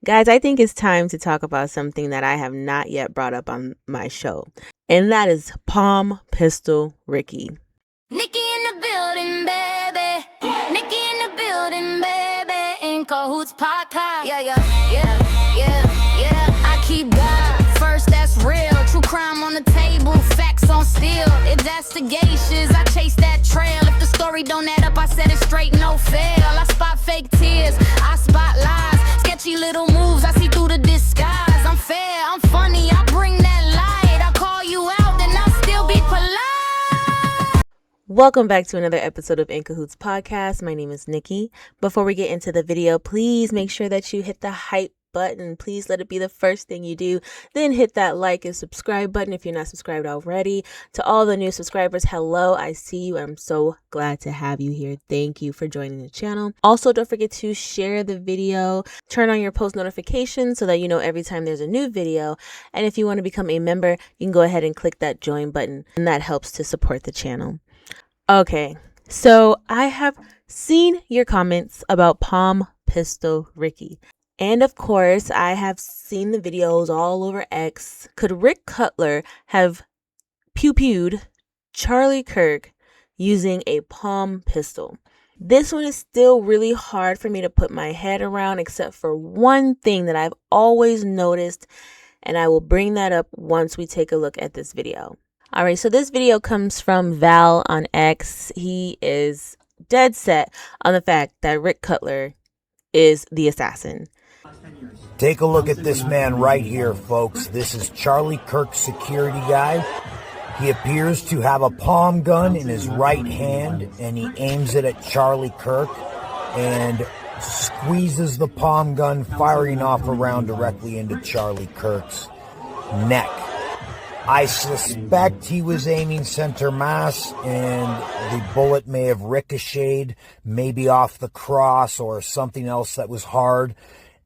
Guys, I think it's time to talk about something that I have not yet brought up on my show, and that is Palm Pistol Ricky. Nikki in the building, baby. Nikki in the building, baby. In Cahoots podcast. Yeah. I keep God first, that's real. True crime on the table, facts on steel. Investigations, I chase that trail. If the story don't add up, I set it straight, no fail. I spot fake tears, I spot lies. Sketchy little moves, I see through the disguise. I'm fair, I'm funny, I bring that light. I call you out, then I'll still be polite. Welcome back to another episode of In Cahoots podcast. My name is Nikki. Before we get into the video, please make sure that you hit the hype button. Please let it be the first thing you do. Then hit that like and subscribe button if you're not subscribed already. To all the new subscribers, hello, I see you. I'm so glad to have you here. Thank you for joining the channel. Also, don't forget to share the video, turn on your post notifications so that you know every time there's a new video. And if you want to become a member, you can go ahead and click that join button, and that helps to support the channel. Okay, so I have seen your comments about Palm Pistol Ricky. And of course, I have seen the videos all over X. Could Rick Cutler have pew-pewed Charlie Kirk using a palm pistol? This one is still really hard for me to put my head around, except for one thing that I've always noticed, and I will bring that up once we take a look at this video. All right, so this video comes from Val on X. He is dead set on the fact that Rick Cutler is the assassin. Take a look at this man right here, folks. This is Charlie Kirk's security guy. He appears to have a palm gun in his right hand, and he aims it at Charlie Kirk and squeezes the palm gun, firing off a round directly into Charlie Kirk's neck. I suspect he was aiming center mass, and the bullet may have ricocheted, maybe off the cross or something else that was hard,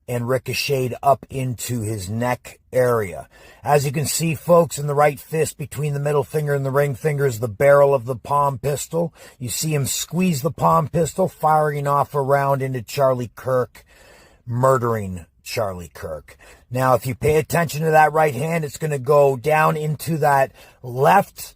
and ricocheted up into his neck area. As you can see, folks, in the right fist between the middle finger and the ring finger is the barrel of the palm pistol. You see him squeeze the palm pistol, firing off a round into Charlie Kirk, murdering Charlie Kirk. Now, if you pay attention to that right hand, it's going to go down into that left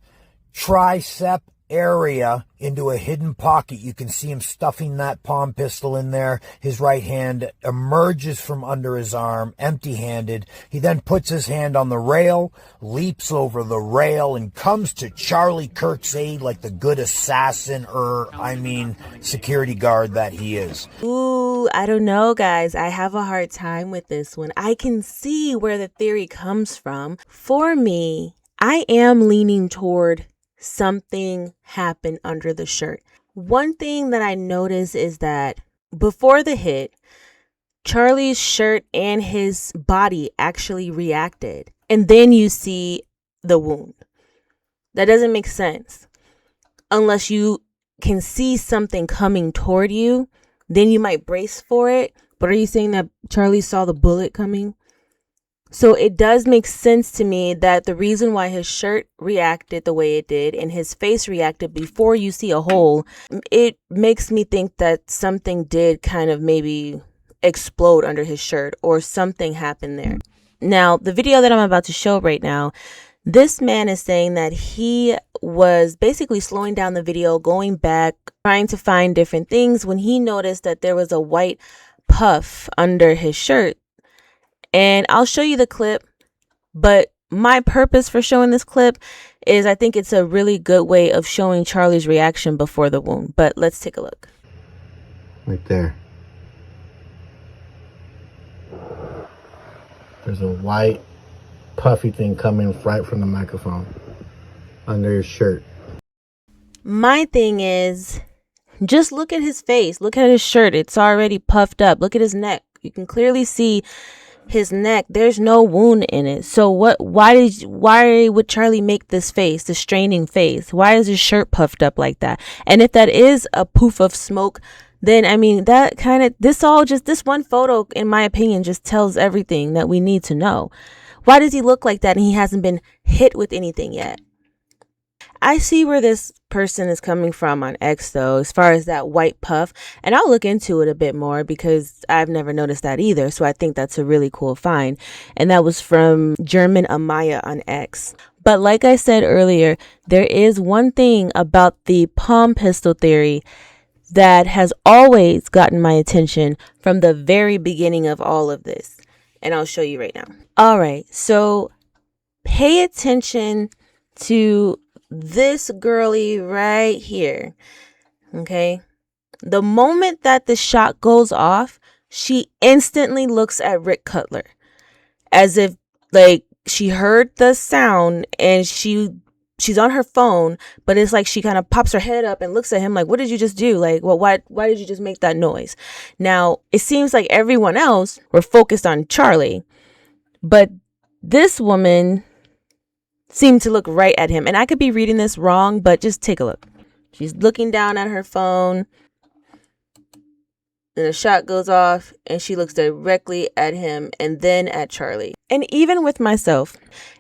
tricep area into a hidden pocket. You can see him stuffing that palm pistol in there. His right hand emerges from under his arm, empty-handed. He then puts his hand on the rail, leaps over the rail, and comes to Charlie Kirk's aid like the good assassin, security guard that he is. Ooh, I don't know, guys. I have a hard time with this one. I can see where the theory comes from. For me, I am leaning toward something happened under the shirt. One thing that I noticed is that before the hit, Charlie's shirt and his body actually reacted. And then you see the wound. That doesn't make sense. Unless you can see something coming toward you, then you might brace for it. But are you saying that Charlie saw the bullet coming? So it does make sense to me that the reason why his shirt reacted the way it did and his face reacted before you see a hole, it makes me think that something did kind of maybe explode under his shirt or something happened there. Now, the video that I'm about to show right now, this man is saying that he was basically slowing down the video, going back, trying to find different things when he noticed that there was a white puff under his shirt. And I'll show you the clip, but my purpose for showing this clip is I think it's a really good way of showing Charlie's reaction before the wound. But let's take a look. Right there. There's a white puffy thing coming right from the microphone under his shirt. My thing is, just look at his face. Look at his shirt. It's already puffed up. Look at his neck. You can clearly see his neck. There's no wound in it. So why would Charlie make this face, the straining face? Why is his shirt puffed up like that? And if that is a poof of smoke, then this one photo, in my opinion, just tells everything that we need to know. Why does he look like that and he hasn't been hit with anything yet? I see where this person is coming from on X, though, as far as that white puff. And I'll look into it a bit more because I've never noticed that either. So I think that's a really cool find. And that was from German Amaya on X. But like I said earlier, there is one thing about the palm pistol theory that has always gotten my attention from the very beginning of all of this. And I'll show you right now. All right, so pay attention to this girly right here. Okay. The moment that the shot goes off, she instantly looks at Rick Cutler as if like she heard the sound and she's on her phone, but it's like she kind of pops her head up and looks at him like, what did you just do? Like, well, why did you just make that noise? Now, it seems like everyone else were focused on Charlie, but this woman seemed to look right at him. And I could be reading this wrong, but just take a look. She's looking down at her phone. Then a shot goes off and she looks directly at him and then at Charlie. And even with myself,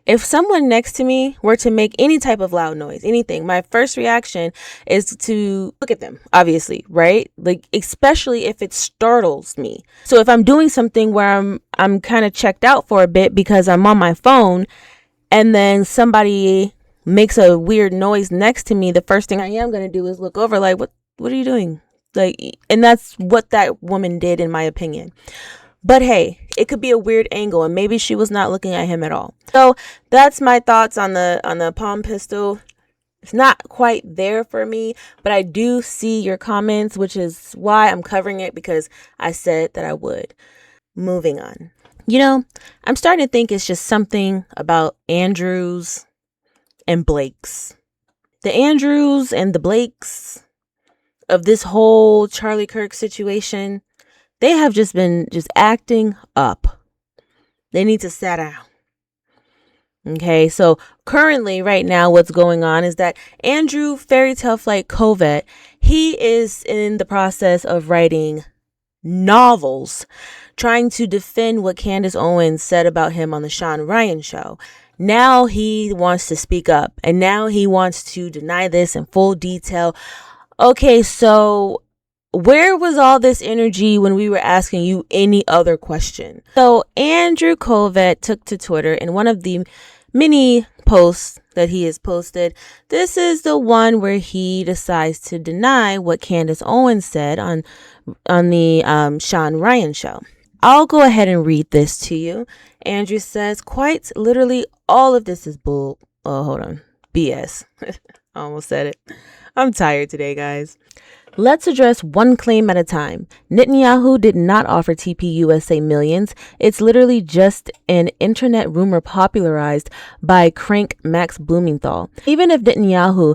if someone next to me were to make any type of loud noise, anything, my first reaction is to look at them, obviously, right? Like, especially if it startles me. So if I'm doing something where I'm kind of checked out for a bit because I'm on my phone and then somebody makes a weird noise next to me, the first thing I am going to do is look over like, what are you doing? Like, and that's what that woman did, in my opinion. But hey, it could be a weird angle and maybe she was not looking at him at all. So that's my thoughts on the palm pistol. It's not quite there for me, but I do see your comments, which is why I'm covering it, because I said that I would. Moving on. You know, I'm starting to think it's just something about Andrews and Blakes. The Andrews and the Blakes of this whole Charlie Kirk situation, they have just been acting up. They need to sit down. Okay, so currently right now what's going on is that Andrew Fairy Tale Flight Kolvet, he is in the process of writing novels, trying to defend what Candace Owens said about him on the Shawn Ryan show. Now he wants to speak up and now he wants to deny this in full detail. Okay, so where was all this energy when we were asking you any other question? So Andrew Kolvet took to Twitter in one of the many posts that he has posted. This is the one where he decides to deny what Candace Owens said on the Shawn Ryan show. I'll go ahead and read this to you. Andrew says, quite literally, all of this is BS. I almost said it. I'm tired today, guys. Let's address one claim at a time. Netanyahu did not offer TPUSA millions. It's literally just an internet rumor popularized by crank Max Blumenthal. Even if Netanyahu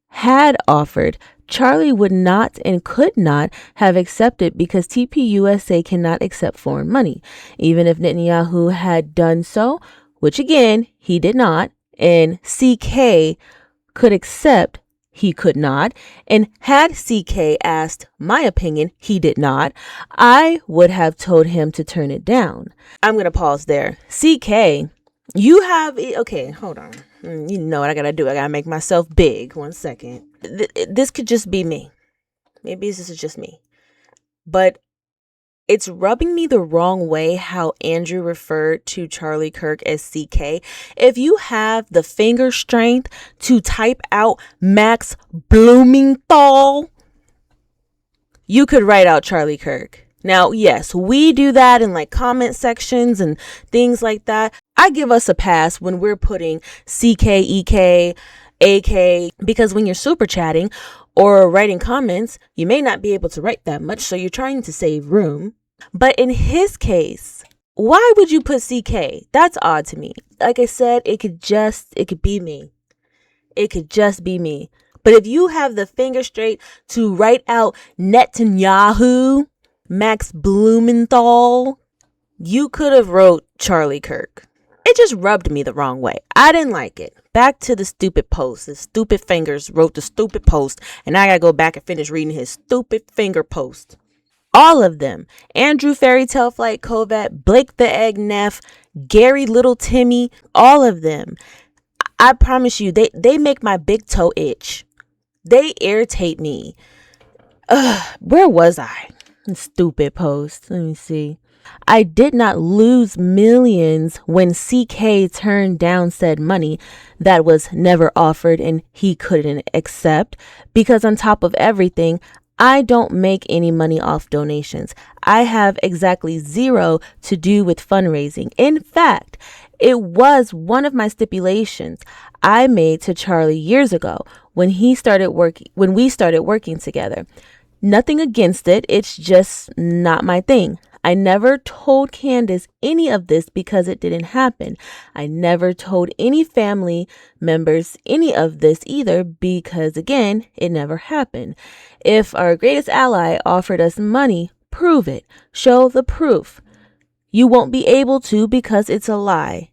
had offered, Charlie would not and could not have accepted because TPUSA cannot accept foreign money. Even if Netanyahu had done so, which again, he did not, and CK could accept, he could not, and had CK asked my opinion, he did not, I would have told him to turn it down. I'm going to pause there. CK, you have, okay, hold on. You know what I got to do. I got to make myself big. 1 second. This could just be me. Maybe this is just me. But it's rubbing me the wrong way how Andrew referred to Charlie Kirk as CK. If you have the finger strength to type out Max Blumenthal, you could write out Charlie Kirk. Now, yes, we do that in like comment sections and things like that. I give us a pass when we're putting CK, EK, AK, because when you're super chatting or writing comments, you may not be able to write that much, so you're trying to save room. But in his case, why would you put CK? That's odd to me. Like I said, it could be me. It could just be me. But if you have the finger straight to write out Netanyahu, Max Blumenthal, you could have wrote Charlie Kirk. It just rubbed me the wrong way. I didn't like it. Back to the stupid post. The stupid fingers wrote the stupid post. And I got to go back and finish reading his stupid finger post. All of them. Andrew Fairy Tale Flight Kolvet, Blake the Egg Neff, Gary Little Timmy, all of them. I promise you, they make my big toe itch. They irritate me. Where was I? Stupid post. Let me see. I did not lose millions when CK turned down said money that was never offered and he couldn't accept, because on top of everything, I don't make any money off donations. I have exactly zero to do with fundraising. In fact, it was one of my stipulations I made to Charlie years ago when we started working together. Nothing against it. It's just not my thing. I never told Candace any of this because it didn't happen. I never told any family members any of this either because, again, it never happened. If our greatest ally offered us money, prove it. Show the proof. You won't be able to because it's a lie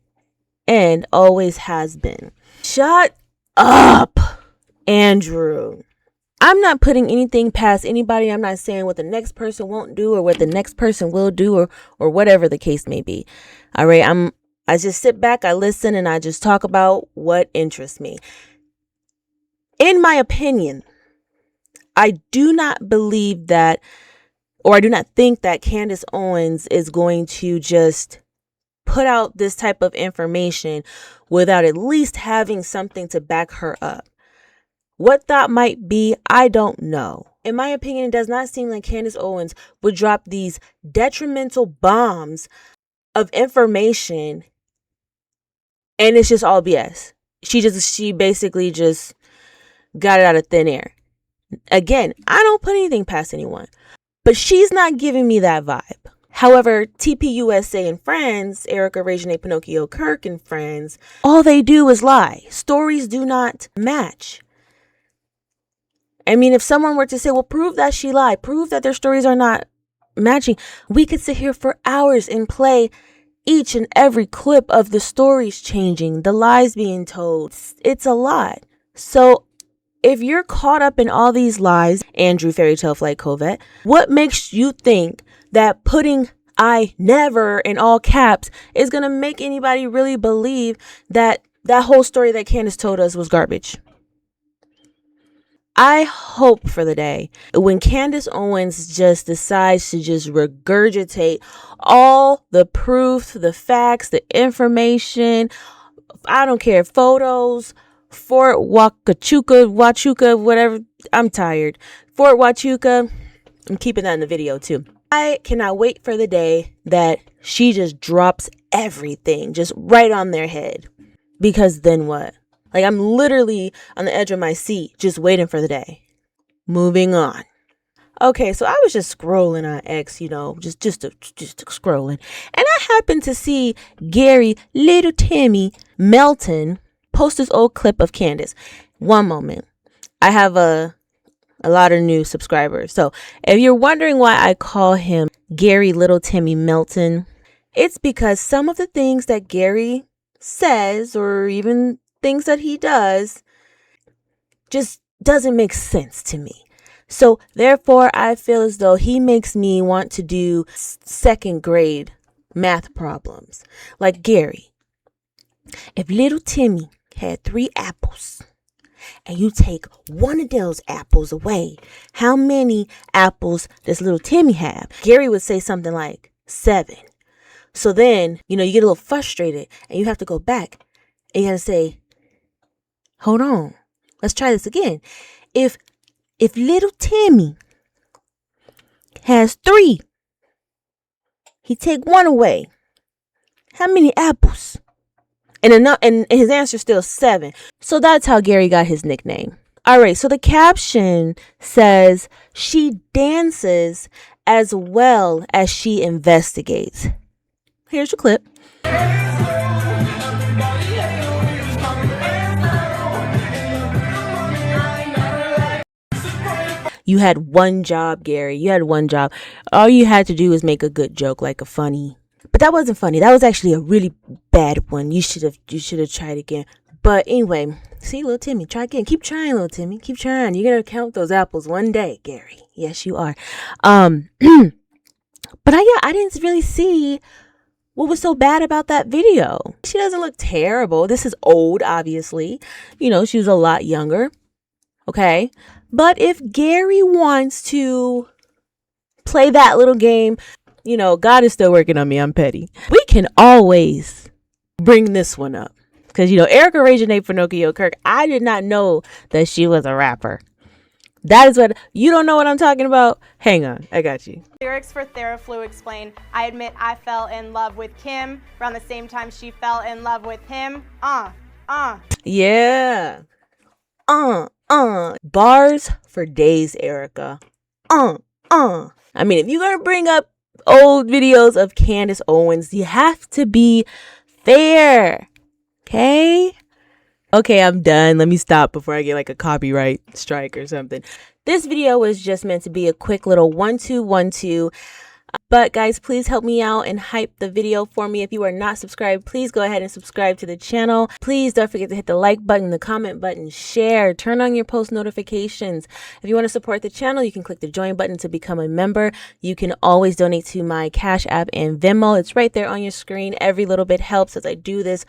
and always has been. Shut up, Andrew. I'm not putting anything past anybody. I'm not saying what the next person won't do or what the next person will do or whatever the case may be. All right. I just sit back, I listen, and I just talk about what interests me. In my opinion, I do not believe that, or I do not think that Candace Owens is going to just put out this type of information without at least having something to back her up. What that might be, I don't know. In my opinion, it does not seem like Candace Owens would drop these detrimental bombs of information and it's just all BS. She basically just got it out of thin air. Again, I don't put anything past anyone, but she's not giving me that vibe. However, TPUSA and friends, Erika Kirk and friends, all they do is lie. Stories do not match. I mean, if someone were to say, well, prove that she lied, prove that their stories are not matching, we could sit here for hours and play each and every clip of the stories changing, the lies being told. It's a lot. So if you're caught up in all these lies, Andrew Fairytale Flight Kolvet, what makes you think that putting I never in all caps is going to make anybody really believe that that whole story that Candace told us was garbage? I hope for the day when Candace Owens just decides to just regurgitate all the proof, the facts, the information, I don't care, photos, Fort Huachuca, whatever. I'm tired. Fort Huachuca. I'm keeping that in the video too. I cannot wait for the day that she just drops everything just right on their head. Because then what? Like, I'm literally on the edge of my seat just waiting for the day. Moving on. Okay, so I was just scrolling on X, just scrolling. And I happened to see Gary Little Timmy Melton post this old clip of Candace. One moment. I have a lot of new subscribers. So if you're wondering why I call him Gary Little Timmy Melton, it's because some of the things that Gary says or even things that he does just doesn't make sense to me. So therefore, I feel as though he makes me want to do second grade math problems. Like Gary, if little Timmy had 3 apples and you take one of those apples away, how many apples does little Timmy have? Gary would say something like 7. So then, you get a little frustrated and you have to go back and you have to say, hold on, let's try this again. If little Timmy has 3, he take 1 away, how many apples? And his answer is still 7. So that's how Gary got his nickname. All right, so the caption says, she dances as well as she investigates. Here's your clip. You had one job, Gary. You had one job. All you had to do was make a good joke, like a funny. But that wasn't funny. That was actually a really bad one. You should have tried again. But anyway, see, little Timmy, try again. Keep trying, little Timmy. Keep trying. You're gonna count those apples one day, Gary. Yes, you are. But I didn't really see What was so bad about that video? She doesn't look terrible. This is old, obviously. You know, she was a lot younger. Okay. But if Gary wants to play that little game, you know, God is still working on me. I'm petty. We can always bring this one up. Because, you know, Erika Kirk, I did not know that she was a rapper. That is what, you don't know what I'm talking about? Hang on, I got you. Lyrics for Theraflu explain, I admit I fell in love with Kim around the same time she fell in love with him. Yeah. Bars for days, Erika. I mean, if you're going to bring up old videos of Candace Owens, you have to be fair. Okay? Okay, I'm done. Let me stop before I get like a copyright strike or something. This video was just meant to be a quick little 1-2-1-2. But guys, please help me out and hype the video for me. If you are not subscribed, please go ahead and subscribe to the channel. Please don't forget to hit the like button, the comment button, share, turn on your post notifications. If you want to support the channel, you can click the join button to become a member. You can always donate to my Cash App and Venmo. It's right there on your screen. Every little bit helps as I do this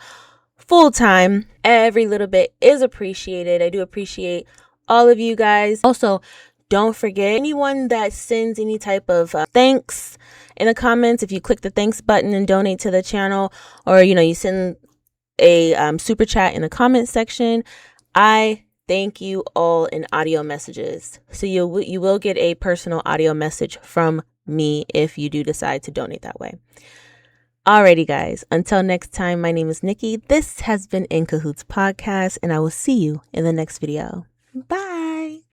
full time. Every little bit is appreciated. I do appreciate all of you guys. Also, don't forget, anyone that sends any type of thanks in the comments, if you click the thanks button and donate to the channel, or, you know, you send a super chat in the comment section, I thank you all in audio messages. So you will get a personal audio message from me if you do decide to donate that way. Alrighty, guys. Until next time, my name is Nikki. This has been In Cahoots Podcast, and I will see you in the next video. Bye.